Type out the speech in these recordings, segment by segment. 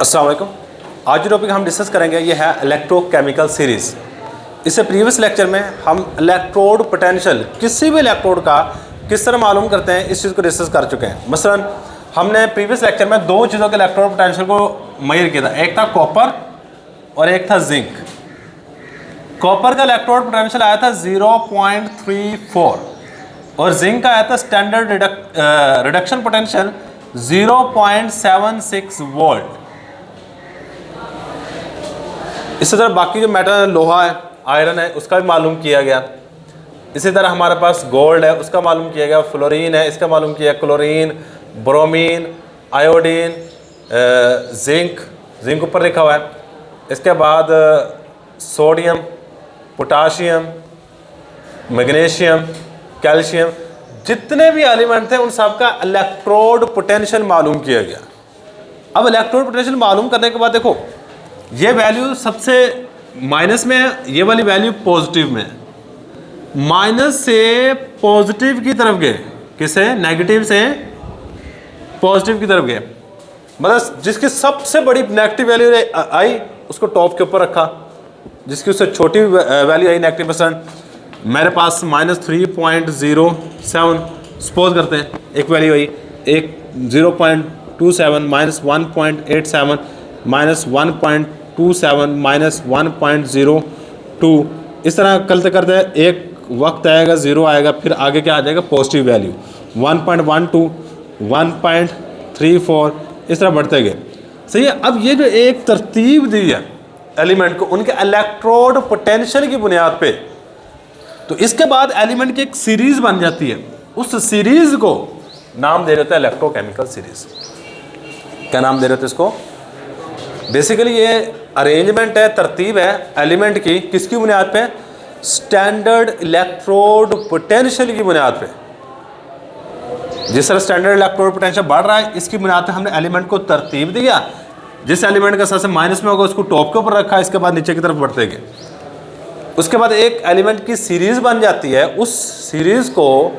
अस्सलाम वालेकुम। आज जो टॉपिक हम डिस्कस करेंगे ये है इलेक्ट्रोकेमिकल सीरीज़। इससे प्रीवियस लेक्चर में हम इलेक्ट्रोड पोटेंशियल किसी भी इलेक्ट्रोड का किस तरह मालूम करते हैं इस चीज़ को डिस्कस कर चुके हैं। मसलन हमने प्रीवियस लेक्चर में दो चीज़ों के इलेक्ट्रोड पोटेंशियल को मेजर किया था, एक था कॉपर और एक था जिंक। कॉपर का इलेक्ट्रोड पोटेंशियल आया था 0.34 और जिंक का आया था स्टैंडर्ड रिडक्शन पोटेंशियल 0.76 वोल्ट। इसी तरह बाकी जो मेटल लोहा है, आयरन है, उसका भी मालूम किया गया। इसी तरह हमारे पास गोल्ड है, उसका मालूम किया गया। फ्लोरीन है, इसका मालूम किया। क्लोरीन, ब्रोमीन, आयोडीन, जिंक ऊपर लिखा हुआ है। इसके बाद सोडियम, पोटाशियम, मैग्नीशियम, कैल्शियम, जितने भी एलिमेंट थे उन सब का इलेक्ट्रोड पोटेंशियल मालूम किया गया। अब इलेक्ट्रोड पोटेंशियल मालूम करने के बाद देखो ये वैल्यू सबसे माइनस में है, ये वाली वैल्यू पॉजिटिव में है। माइनस से पॉजिटिव की तरफ गए, किसे? नेगेटिव से पॉजिटिव की तरफ गए। मतलब जिसकी सबसे बड़ी नेगेटिव वैल्यू आई उसको टॉप के ऊपर रखा, जिसकी उससे छोटी वैल्यू आई नेगेटिव परसेंट। मेरे पास -3.07 सपोज करते हैं एक वैल्यू आई, एक 0.27 -1.87 -1.27 -1.02। इस तरह करते करते एक वक्त आएगा ज़ीरो आएगा, फिर आगे क्या आ जाएगा? पॉजिटिव वैल्यू 1.12 1.34 इस तरह बढ़ते गए। सही है। अब ये जो एक तरतीब दी है एलिमेंट को उनके इलेक्ट्रोड पोटेंशियल की बुनियाद पे, तो इसके बाद एलिमेंट की एक सीरीज बन जाती है। उस सीरीज को नाम दे देते हैं इलेक्ट्रोकेमिकल सीरीज। क्या नाम दे रहे थे इसको? बेसिकली ये अरेंजमेंट है, तरतीब है एलिमेंट की, किसकी बुनियाद पे? स्टैंडर्ड इलेक्ट्रोड पोटेंशियल की बुनियाद पे। जिस तरह स्टैंडर्ड इलेक्ट्रोड पोटेंशियल बढ़ रहा है, इसकी बुनियाद पे हमने एलिमेंट को तरतीब दिया। जिस एलिमेंट का सबसे माइनस में होगा उसको टॉप के ऊपर रखा, इसके बाद नीचे की तरफ बढ़ते गए। उसके बाद एक एलिमेंट की सीरीज बन जाती है, उस सीरीज को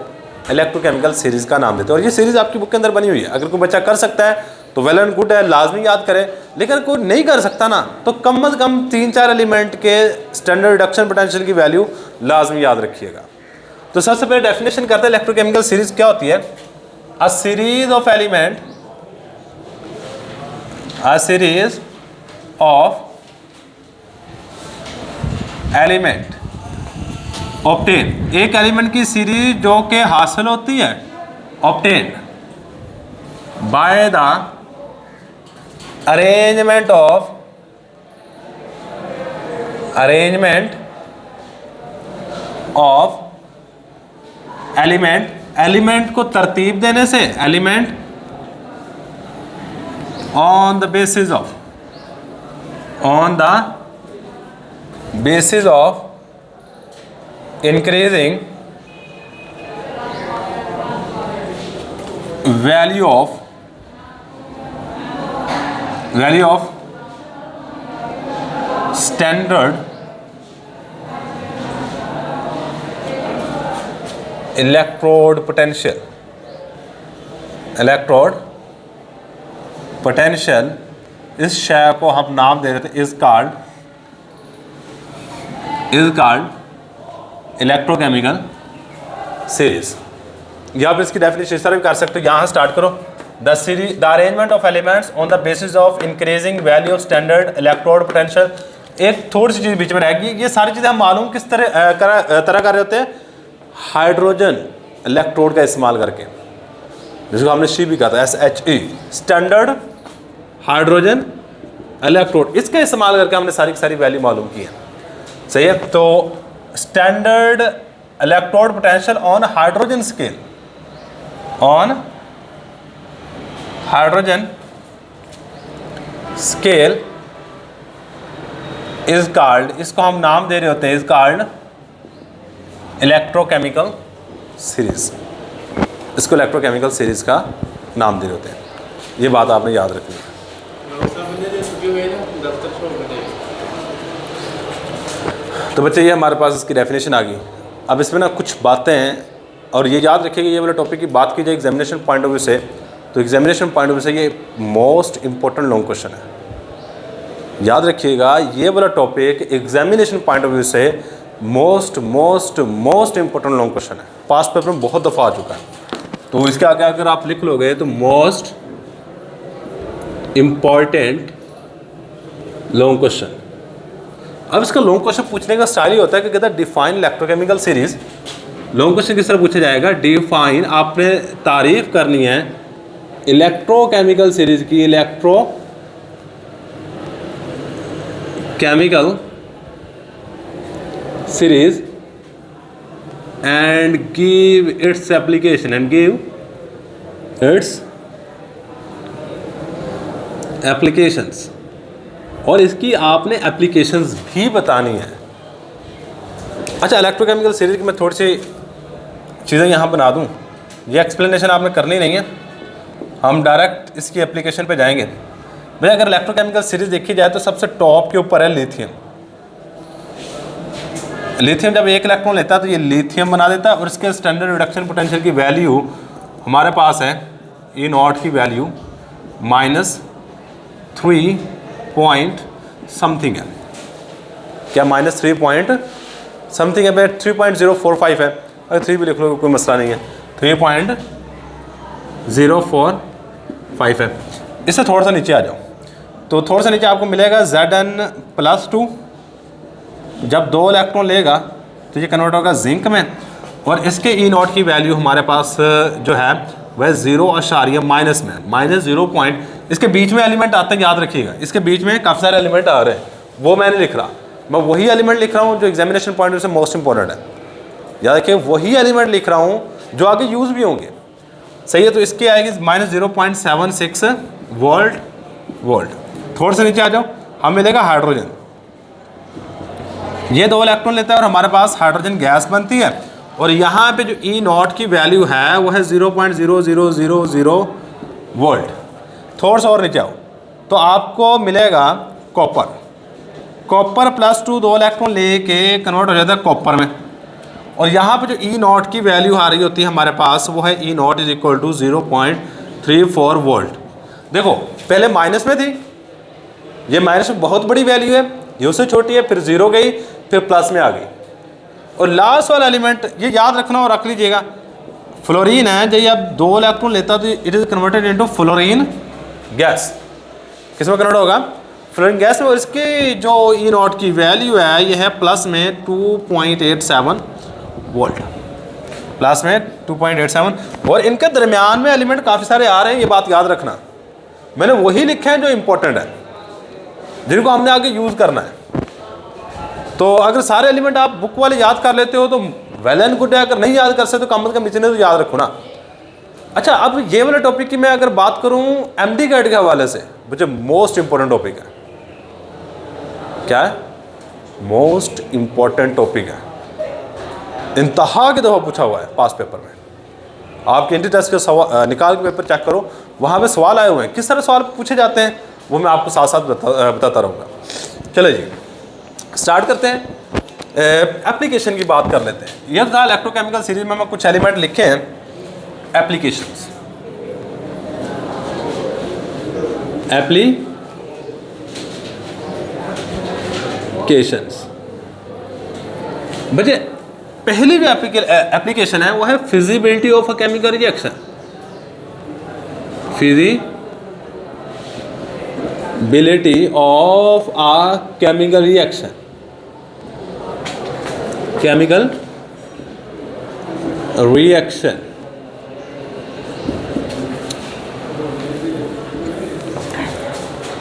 इलेक्ट्रोकेमिकल सीरीज का नाम देते हैं। और ये सीरीज आपकी बुक के अंदर बनी हुई है। अगर कोई बच्चा कर सकता है तो वेल एंड गुड है, लाजमी याद करे। लेकिन कोई नहीं कर सकता ना, तो कम से कम 3-4 एलिमेंट के स्टैंडर्ड रिडक्शन पोटेंशियल की वैल्यू लाजमी याद रखिएगा। तो सबसे पहले डेफिनेशन करते हैं इलेक्ट्रोकेमिकल सीरीज क्या होती है। A series of element, a series of element obtain, एक एलिमेंट की सीरीज जो कि हासिल होती है obtain by the arrangement of element को तरतीब देने से, element on the basis of increasing value of standard electrode potential इस शय को हम नाम दे रहे थे इज कॉल्ड इलेक्ट्रोकेमिकल सीरीज। या आप इसकी डेफिनेशन इस तरह भी कर सकते हो, यहाँ स्टार्ट करो। The arrangement of elements on the basis of increasing value of standard electrode potential. एक थोड़ी सी चीज़ बीच में रहेगी, ये सारी चीज़ें हम मालूम किस तरह कर रहे होते हैं? हाइड्रोजन इलेक्ट्रोड का इस्तेमाल करके, जिसको हमने शी भी कहा था, SHE, स्टैंडर्ड हाइड्रोजन इलेक्ट्रोड। इसका इस्तेमाल करके हमने सारी की सारी वैल्यू मालूम की है। सही है। तो standard electrode potential on hydrogen scale is called, इसको हम नाम दे रहे होते हैं, इज कॉल्ड इलेक्ट्रोकेमिकल सीरीज। इसको इलेक्ट्रोकेमिकल सीरीज का नाम दे रहे होते हैं। ये बात आपने याद रखनी है। तो बच्चे ये हमारे पास इसकी डेफिनेशन आ गई। अब इसमें ना कुछ बातें हैं और ये याद रखिएगा, ये वाला टॉपिक की बात की जाए एग्जामिनेशन पॉइंट ऑफ व्यू से, तो एग्जामिनेशन पॉइंट ऑफ व्यू से ये मोस्ट इंपॉर्टेंट लॉन्ग क्वेश्चन है। याद रखिएगा ये वाला topic examination point of view से मोस्ट इंपॉर्टेंट लॉन्ग क्वेश्चन है, पास्ट पेपर में बहुत दफ़ा आ चुका है। तो इसके आगे अगर आप लिख लोगे तो मोस्ट इम्पॉर्टेंट लॉन्ग क्वेश्चन। अब इसका लॉन्ग क्वेश्चन पूछने का स्टाइल ही होता है कि कहता है define electrochemical series. Long question किस तरह पूछा जाएगा, डिफाइन, आपने तारीफ करनी है इलेक्ट्रोकेमिकल सीरीज की, electrochemical series and give its application, and give its applications, और इसकी आपने एप्लीकेशंस भी बतानी है। अच्छा, इलेक्ट्रोकेमिकल सीरीज की मैं थोड़ी सी चीज़ें यहाँ बना दूँ, ये एक्सप्लेनेशन आपने करनी नहीं है, हम डायरेक्ट इसकी एप्लीकेशन पे जाएंगे। भाई अगर इलेक्ट्रोकेमिकल सीरीज देखी जाए तो सबसे टॉप के ऊपर है लिथियम। लिथियम जब एक इलेक्ट्रॉन लेता है तो ये लिथियम बना देता है, और इसके स्टैंडर्ड रिडक्शन पोटेंशियल की वैल्यू हमारे पास है ई नॉट की वैल्यू -3 पॉइंट समथिंग है। क्या -3 पॉइंट समथिंग है भाई, 3.045 है, अगर 3 भी लिख लो कोई मसला नहीं है, 3.045 है। इससे थोड़ा सा नीचे आ जाओ तो थोड़ा सा नीचे आपको मिलेगा Zn+2। जब 2 इलेक्ट्रॉन लेगा तो ये कन्वर्ट होगा जिंक में, और इसके ई नॉट की वैल्यू हमारे पास जो है वह 0 माइनस में, -0 पॉइंट। इसके बीच में एलिमेंट आते हैं, याद रखिएगा, इसके बीच में काफ़ी सारे एलिमेंट आ रहे हैं, वो मैं नहीं लिख रहा, मैं वही एलिमेंट लिख रहा हूँ जो एग्जामिनेशन पॉइंट से मोस्ट इंपॉर्टेंट है। याद रखिए वही एलिमेंट लिख रहा हूँ जो आगे यूज़ भी होंगे, सही है। तो इसकी आएगी -0.76 वोल्ट। थोड़ा सा नीचे आ जाओ, हम मिलेगा हाइड्रोजन। ये 2 इलेक्ट्रॉन लेता है और हमारे पास हाइड्रोजन गैस बनती है, और यहाँ पे जो ई नॉट की वैल्यू है वो है 0.0000 वोल्ट। थोड़ा सा और नीचे आओ तो आपको मिलेगा कॉपर +2, 2 इलेक्ट्रॉन लेके कन्वर्ट हो जाता है कॉपर में, और यहाँ पे जो ई नॉट की वैल्यू आ रही होती है हमारे पास वो है ई नॉट = 0.34 वोल्ट। देखो पहले माइनस में थी, ये माइनस में बहुत बड़ी वैल्यू है, ये उससे छोटी है, फिर 0 गई, फिर प्लस में आ गई। और लास्ट वाला एलिमेंट ये याद रखना और रख लीजिएगा, फ्लोरीन है। जब आप 2 इलेक्ट्रॉन लेता तो it is converted into fluorine gas. किस में कन्वर्ट होगा, फ्लोरीन गैस में, और इसकी जो ई नॉट की वैल्यू है ये है प्लस में 2.87 वोल्ट, प्लस में 2.87। और इनके दरमियान में एलिमेंट काफ़ी सारे आ रहे हैं, ये बात याद रखना। मैंने वही लिखे हैं जो इंपॉर्टेंट है, जिनको हमने आगे यूज़ करना है। तो अगर सारे एलिमेंट आप बुक वाले याद कर लेते हो तो वेल एंड गुड है, अगर नहीं याद कर सकते तो कम से कम इतने तो याद रखो ना। अच्छा, अब ये वाले टॉपिक की मैं अगर बात करूं एमडी कैट के हवाले से, मुझे मोस्ट इंपॉर्टेंट टॉपिक है। क्या है? मोस्ट इंपॉर्टेंट टॉपिक है, इंतहा की दफ़ा पूछा हुआ है पास पेपर में। आपके एंट्री टेस्ट के सवाल निकाल के पेपर चेक करो, वहाँ पे सवाल आए हुए हैं। किस तरह सवाल पूछे जाते हैं वो मैं आपको साथ साथ बताता रहूँगा। चलो जी स्टार्ट करते हैं, एप्लीकेशन की बात कर लेते हैं। यह था इलेक्ट्रोकेमिकल सीरीज में मैं कुछ एलिमेंट लिखे हैं, एप्लीकेशंस। बच्चे पहली भी एप्लीकेशन है वो है feasibility of a chemical reaction. Feasibility of a chemical reaction, chemical reaction.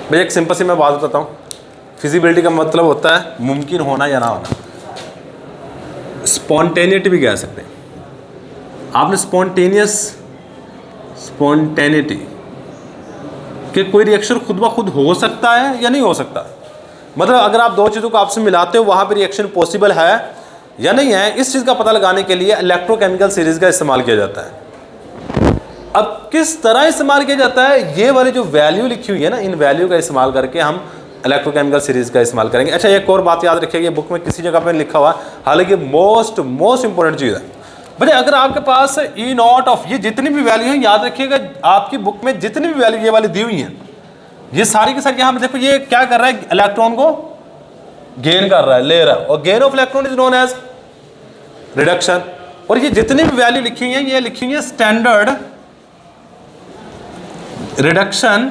भैया एक सिंपल सी मैं बात बताता हूँ, फिजिबिलिटी का मतलब होता है मुमकिन होना या ना होना, स्पॉन्टेनिटी भी कह सकते हैं। आपने स्पॉन्टेनिटी कि कोई रिएक्शन खुद ब खुद हो सकता है या नहीं हो सकता, मतलब अगर आप दो चीज़ों को आपसे मिलाते हो वहाँ पर रिएक्शन पॉसिबल है या नहीं है, इस चीज़ का पता लगाने के लिए इलेक्ट्रोकेमिकल सीरीज का इस्तेमाल किया जाता है। अब किस तरह इस्तेमाल किया जाता है, ये वाली जो वैल्यू लिखी हुई है ना, इन वैल्यू का इस्तेमाल करके हम इलेक्ट्रोकेमिकल सीरीज का इस्तेमाल करेंगे। अच्छा एक और बात याद रखिएगा, ये बुक में किसी जगह पे लिखा हुआ, हालांकि मोस्ट इंपॉर्टेंट चीज़ है भैया। अगर आपके पास E0 ऑफ ये जितनी भी वैल्यू है, याद रखिएगा आपकी बुक में जितनी भी वैल्यू ये वाली दी हुई हैं, ये सारी की सारी यहाँ पे देखो ये क्या कर रहा है, इलेक्ट्रॉन को गेन कर रहा है, ले रहा है, और gain of electron is known as reduction. और ये जितनी भी वैल्यू लिखी हुई है ये लिखी हुई है स्टैंडर्ड रिडक्शन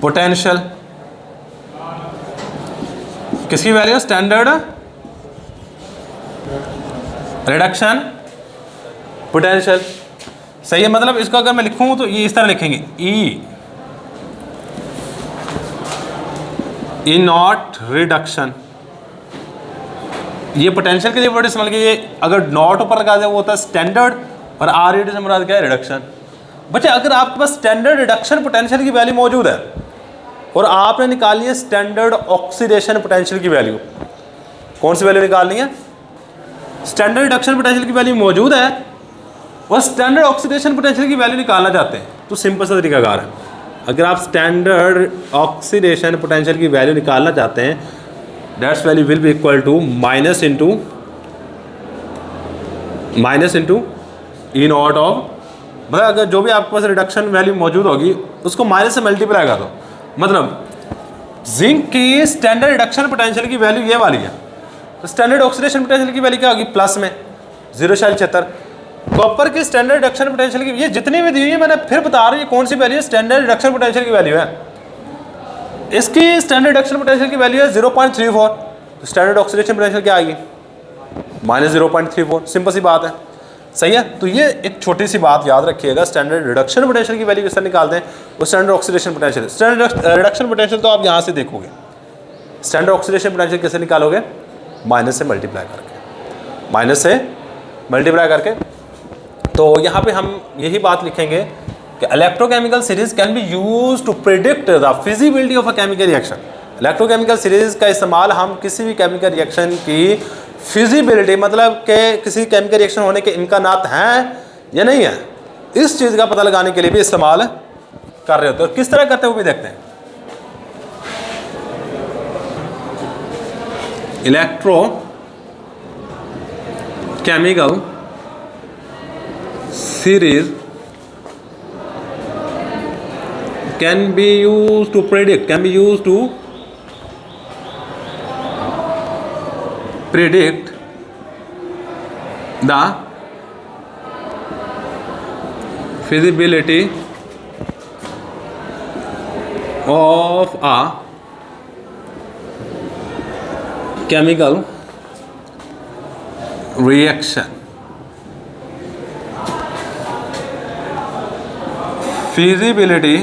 पोटेंशियल। किसकी वैल्यू? Standard reduction potential. सही है, मतलब इसको अगर मैं लिखूं तो ये इस तरह लिखेंगे, ई नॉट रिडक्शन। ये पोटेंशियल के लिए वर्ड इस्तेमाल किया, अगर नॉट ऊपर लगा दिया वो होता है स्टैंडर्ड, और आर से मुराद क्या है? रिडक्शन। बच्चे अगर आपके पास स्टैंडर्ड रिडक्शन पोटेंशियल की वैल्यू मौजूद है और आपने निकालनी है स्टैंडर्ड ऑक्सीडेशन पोटेंशियल की वैल्यू, कौन सी वैल्यू निकालनी है? स्टैंडर्ड रिडक्शन पोटेंशियल की वैल्यू मौजूद है और स्टैंडर्ड ऑक्सीडेशन पोटेंशियल की वैल्यू निकालना चाहते हैं, तो सिंपल सा तरीकाकार है। अगर आप स्टैंडर्ड ऑक्सीडेशन पोटेंशियल की वैल्यू निकालना चाहते हैं, that's value will be equal to minus into E naught of, मतलब अगर जो भी आपके पास रिडक्शन वैल्यू मौजूद होगी उसको माइनस से मल्टीप्लाई कर दो। मतलब जिंक की स्टैंडर्ड रिडक्शन पोटेंशियल की वैल्यू ये वाली है, तो स्टैंडर्ड ऑक्सीडेशन पोटेंशियल की वैल्यू क्या होगी? प्लस में 0.76। कॉपर की स्टैंडर्ड रिडक्शन पोटेंशियल की, ये जितनी भी दी हुई है मैंने फिर बता रहा हूँ ये कौन सी वैल्यू है, स्टैंडर्ड रिडक्शन पोटेंशियल की वैल्यू है। इसकी स्टैंडर्ड रिडक्शन पोटेंशियल की वैल्यू है 0.34, तो स्टैंडर्ड ऑक्सीडेशन पोटेंशियल क्या आएगी? माइनस 0.34। सिंपल सी बात है, सही है। तो ये एक छोटी सी बात याद रखिएगा, स्टैंडर्ड रिडक्शन पोटेंशियल की वैल्यू किस तरह निकालते हैं, वो standard oxidation potential. Standard reduction potential तो आप यहाँ से देखोगे, स्टैंडर्ड ऑक्सीडेशन पोटेंशियल कैसे निकालोगे? माइनस से मल्टीप्लाई करके, तो यहाँ पे हम यही बात लिखेंगे कि electrochemical series can be use to predict the feasibility of a chemical reaction. Electrochemical series का इस्तेमाल हम किसी भी केमिकल रिएक्शन की फिजिबिलिटी, मतलब कि किसी केमिकल रिएक्शन होने के इम्कानात हैं या नहीं है, इस चीज़ का पता लगाने के लिए भी इस्तेमाल कर रहे होते हैं। और किस तरह करते हैं वो भी देखते हैं। Electrochemical series can be used to predict the feasibility of a chemical reaction. Feasibility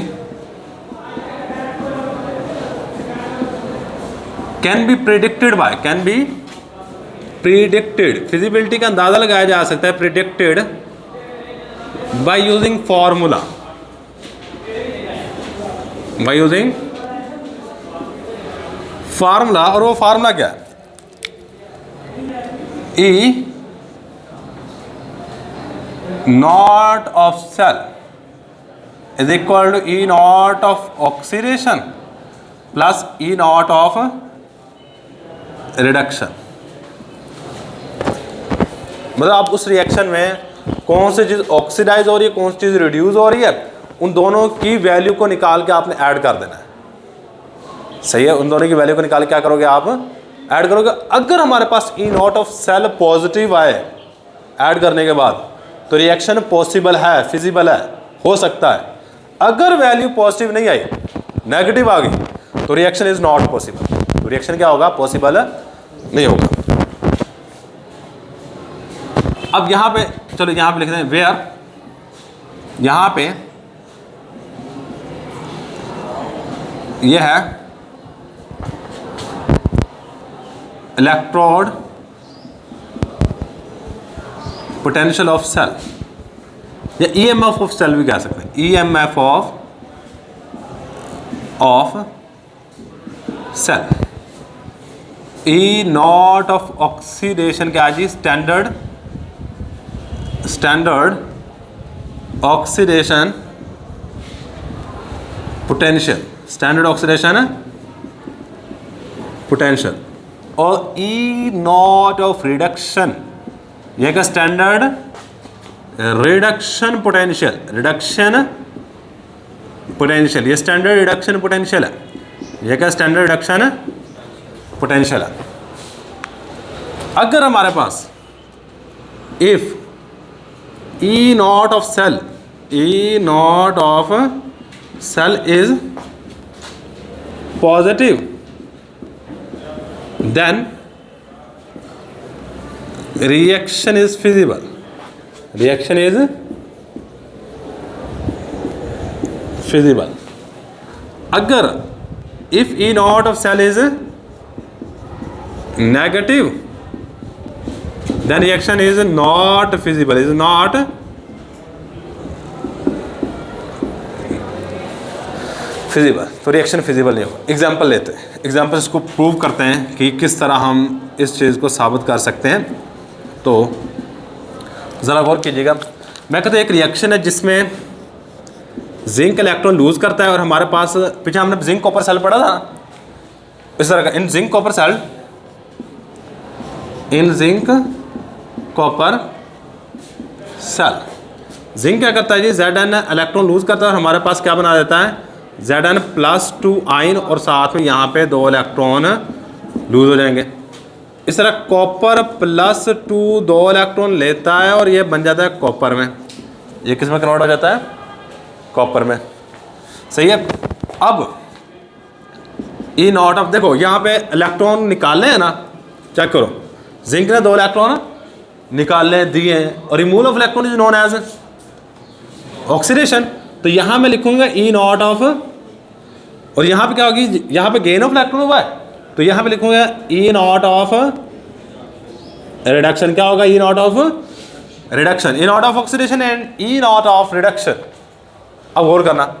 can be predicted, feasibility का अंदाज़ा लगाया जा सकता है प्रिडिक्टेड बाय यूजिंग फॉर्मूला, और वो फार्मूला क्या है? E naught of cell is equal to E naught of oxidation plus E naught of reduction। मतलब आप उस रिएक्शन में कौन सी चीज़ ऑक्सीडाइज हो रही है, कौन सी चीज़ रिड्यूस हो रही है, उन दोनों की वैल्यू को निकाल के आपने ऐड कर देना है। सही है, उन दोनों की वैल्यू को निकाल के क्या करोगे? आप ऐड करोगे। अगर हमारे पास E naught of cell positive आए ऐड करने के बाद, तो रिएक्शन पॉसिबल है, फिजिबल है, हो सकता है। अगर वैल्यू पॉजिटिव नहीं आई, नेगेटिव आ गई, तो रिएक्शन इज नॉट पॉसिबल। तो रिएक्शन क्या होगा? पॉसिबल नहीं होगा। अब यहां पे चलो, यहां पे लिखते हैं वेयर, यहां पे यह है इलेक्ट्रोड पोटेंशियल ऑफ सेल, या EMF ऑफ सेल भी कह सकते हैं। EMF of cell. E naught of oxidation क्या है जी? Standard oxidation potential, standard oxidation potential. और E नॉट ऑफ रिडक्शन, यह का standard reduction potential, reduction potential, ये स्टैंडर्ड रिडक्शन पोटेंशियल है, ये क्या स्टैंडर्ड रिडक्शन पोटेंशियल है। अगर हमारे पास if E naught of cell, E naught of cell is positive, then reaction is feasible, reaction is feasible. अगर if E naught of cell is negative, then reaction is not feasible, is not feasible, तो reaction feasible नहीं होगा। Example लेते हैं, example इसको prove करते हैं कि किस तरह हम इस चीज़ को साबित कर सकते हैं। तो ज़रा गौर कीजिएगा, मैं कहता हूँ एक रिएक्शन है जिसमें जिंक इलेक्ट्रॉन लूज करता है और हमारे पास पीछे हमने जिंक कॉपर सेल पढ़ा था इस तरह का, इन जिंक कॉपर सेल, इन जिंक कॉपर सेल, जिंक क्या करता है जी, Zn इलेक्ट्रॉन लूज करता है और हमारे पास क्या बना देता है, Zn+2 आयन और साथ में यहाँ पे 2 इलेक्ट्रॉन लूज हो जाएंगे। इस तरह कॉपर +2 2 इलेक्ट्रॉन लेता है और ये बन जाता है कॉपर में, ये किस में कन्वर्ट हो जाता है, कॉपर में। सही है। अब ई नॉट ऑफ, देखो यहाँ पे इलेक्ट्रॉन निकाले हैं ना, चेक करो, जिंक ने 2 इलेक्ट्रॉन निकालने दिए हैं और removal of electron is known as oxidation. तो यहाँ मैं लिखूंगा ई नॉट ऑफ, और यहाँ पे क्या होगी, यहाँ पे गेन ऑफ इलेक्ट्रॉन हुआ है तो यहाँ पे लिखूंगा ई नॉट ऑफ रिडक्शन। क्या होगा, E naught of reduction, E naught of oxidation and E naught of reduction. अब गौर करना,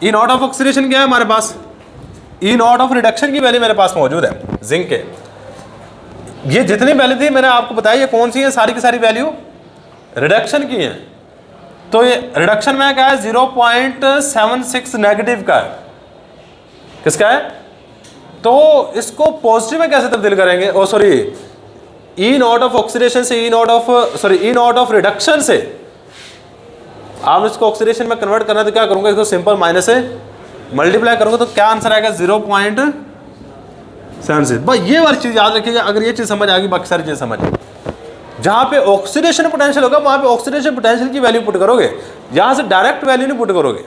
ई नॉट ऑफ ऑक्सीडेशन क्या है हमारे पास, ई नॉट ऑफ रिडक्शन की वैल्यू मेरे पास मौजूद है जिंक के। ये जितनी वैल्यू थी मैंने आपको बताया, ये कौन सी है, सारी की सारी वैल्यू रिडक्शन की है। तो ये रिडक्शन में क्या है, 0.76 नेगेटिव का है, किसका है, तो इसको पॉजिटिव में कैसे तब्दील करेंगे, oh sorry, E naught of oxidation से E naught of, sorry E naught of reduction से आप इसको ऑक्सीडेशन में कन्वर्ट करना है तो क्या करूंगा, इसको सिंपल माइनस से मल्टीप्लाई करूंगा तो क्या आंसर आएगा, 0.76। भाई ये वाली चीज़ याद रखिएगा, अगर ये चीज़ समझ आ गई बाकी सारी चीज़ समझ। जहाँ पे ऑक्सीडेशन पोटेंशियल होगा वहाँ पे ऑक्सीडेशन पोटेंशियल की वैल्यू पुट करोगे, यहाँ से डायरेक्ट वैल्यू नहीं पुट करोगे,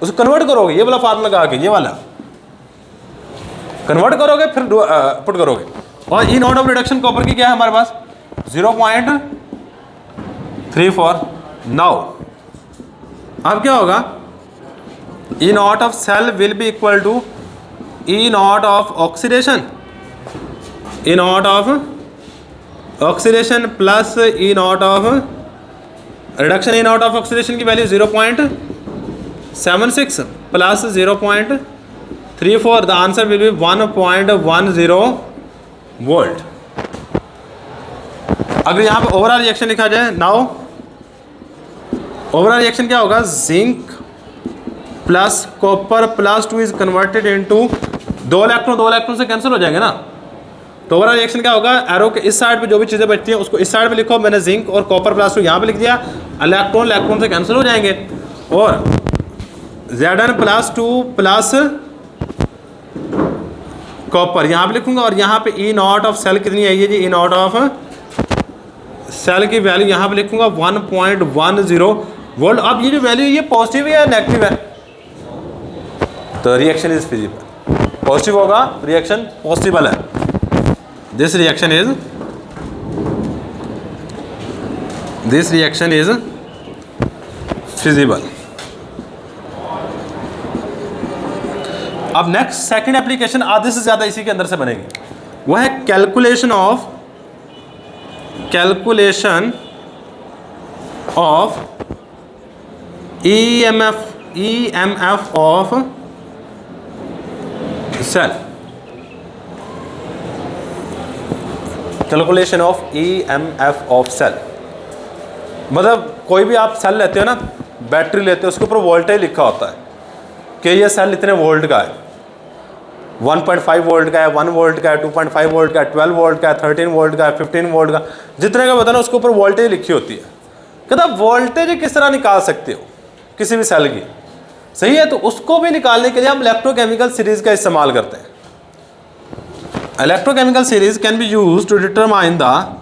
उसको कन्वर्ट करोगे, ये वाला फार्मूला लगा के, ये वाला कन्वर्ट करोगे फिर पुट करोगे। और ई नॉट ऑफ रिडक्शन कॉपर की क्या है हमारे पास, 0.34। नाउ अब क्या होगा, E naught of cell will be equal to E naught of oxidation, E naught of oxidation plus E naught of reduction. E naught of oxidation की value 0.76 plus 0.34, the answer will be 1.10 volt. अगर यहाँ पे overall reaction लिखा जाए, now overall reaction क्या होगा, zinc plus copper +2 is converted into 2 electron से cancel हो जाएंगे ना, तो ओवरऑल रिएक्शन क्या होगा, एरो के इस साइड पे जो भी चीज़ें बचती हैं उसको इस साइड पे लिखो, मैंने जिंक और कॉपर +2 यहाँ पे लिख दिया, इलेक्ट्रॉन से कैंसिल हो जाएंगे और Zn+2 प्लस कॉपर यहाँ पे लिखूंगा और यहाँ पे ई नॉट ऑफ सेल कितनी आई है जी, ई नॉट ऑफ सेल की वैल्यू यहाँ पे लिखूंगा 1.10 वोल्ट। अब ये जो वैल्यू ये पॉजिटिव है या नेगेटिव है, तो रिएक्शन इज फिजिबल, पॉजिटिव होगा, रिएक्शन पॉसिबल है, दिस रिएक्शन इज फिजिबल। अब नेक्स्ट सेकंड एप्लीकेशन आधे से ज्यादा इसी के अंदर से बनेगी, वो है calculation of EMF of cell, calculation of EMF of cell. मतलब कोई भी आप सेल लेते हो ना, बैटरी लेते हो, उसके ऊपर वोल्टेज लिखा होता है कि ये सेल इतने वोल्ट का है, 1.5 वोल्ट का है, 1 वोल्ट का है, 2.5 वोल्ट का है, 12 वोल्ट का है, 13 वोल्ट का है, 15 वोल्ट का, जितने का बताना उसके ऊपर वोल्टेज लिखी होती है कहता वोल्टेज किस तरह निकाल सकते हो किसी भी सेल की, सही है। तो उसको भी निकालने के लिए हम इलेक्ट्रोकेमिकल सीरीज का इस्तेमाल करते हैं। Electrochemical series can be used to determine the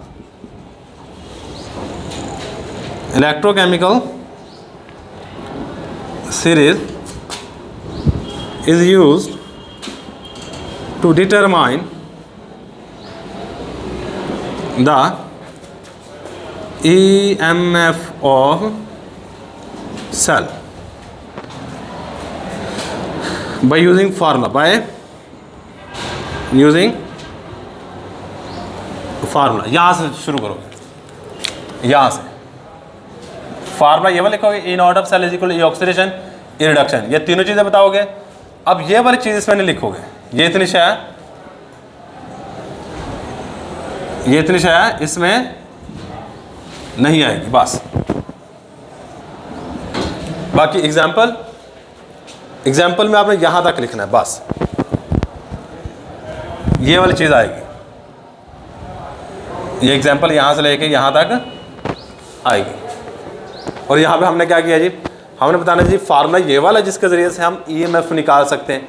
electrochemical series is used to determine the EMF of cell by using formula, यहाँ से शुरू करोगे, यहाँ से फार्मूला ये वाला लिखोगे, E naught of cell is equal E oxidation E reduction, ये तीनों चीज़ें बताओगे। अब ये वाली चीज़ इसमें नहीं लिखोगे, ये इतनी शय इसमें नहीं आएगी बस। बाकी एग्जाम्पल में आपने यहाँ तक लिखना है बस, ये वाली चीज़ आएगी। ये एग्जाम्पल यहाँ से लेके यहाँ तक आएगी। और यहाँ पे हमने क्या किया जी, हमने बताना जी फार्मूला ये वाला जिसके ज़रिए से हम ईएमएफ निकाल सकते हैं,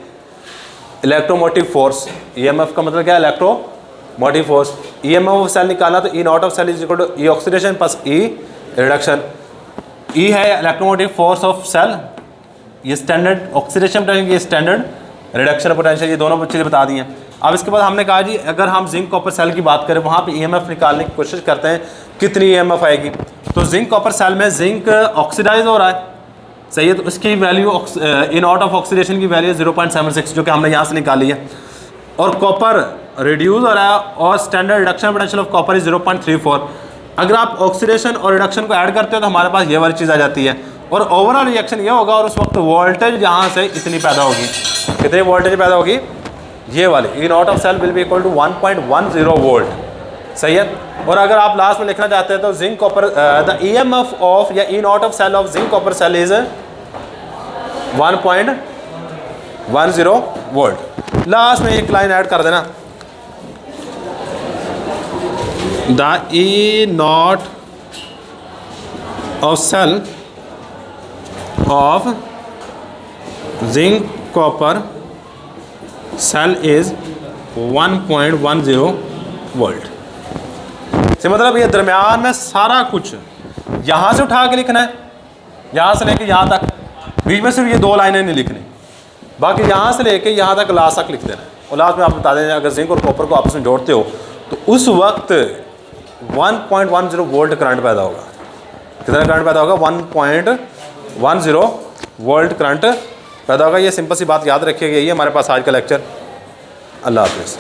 इलेक्ट्रोमोटिव फोर्स। ईएमएफ का मतलब क्या है, electromotive force. EMF of cell निकालना तो E naught of cell is equal to E oxidation plus E reduction. E है इलेक्ट्रोमोटिव फोर्स ऑफ सेल, ये स्टैंडर्ड ऑक्सीडेशन पोटेंशियल, ये स्टैंडर्ड रिडक्शन पोटेंशियल, ये दोनों चीज़ें बता दी हैं। अब इसके बाद हमने कहा जी अगर हम जिंक कॉपर सेल की बात करें, वहाँ पे ईएमएफ निकालने की कोशिश करते हैं, कितनी ईएमएफ आएगी। तो जिंक कॉपर सेल में जिंक ऑक्सीडाइज हो रहा है, सही है। तो इसकी value in out of oxidation की वैल्यू 0.76 जो कि हमने यहाँ से निकाली है। और कॉपर रिड्यूस हो रहा है और standard reduction potential of copper is 0.34। अगर आप ऑक्सीडेशन और रिडक्शन को ऐड करते हो तो हमारे पास ये वाली चीज़ आ जाती है और ओवरऑल रिएक्शन ये होगा। और उस वक्त वोल्टेज यहाँ से इतनी पैदा होगी, कितनी वोल्टेज पैदा होगी, ये वाली E naught of cell will be equal to 1.10 volt, सही है। और अगर आप लास्ट में लिखना चाहते हैं तो zinc copper the EMF of या E naught of cell of zinc copper cell is 1.10 volt. Last में एक लाइन ऐड कर देना, the E naught of cell of zinc copper cell is 1.10 volt. से मतलब ये दरमियान में सारा कुछ यहाँ से उठा के लिखना है, यहाँ से लेके यहाँ तक, बीच में सिर्फ ये दो लाइनें नहीं लिखनी, बाकी यहाँ से लेके यहाँ तक लास्ट तक लिख देना है। और लास्ट में आप बता दें अगर जिंक और कॉपर को आपस में जोड़ते हो तो उस वक्त 1.10 वोल्ट करंट पैदा होगा। कितना करंट पैदा होगा, 1.10 वोल्ट करंट पैदा होगा। ये सिंपल सी बात याद रखिएगा। यही हमारे पास आज का लेक्चर। अल्लाह हाफिज़।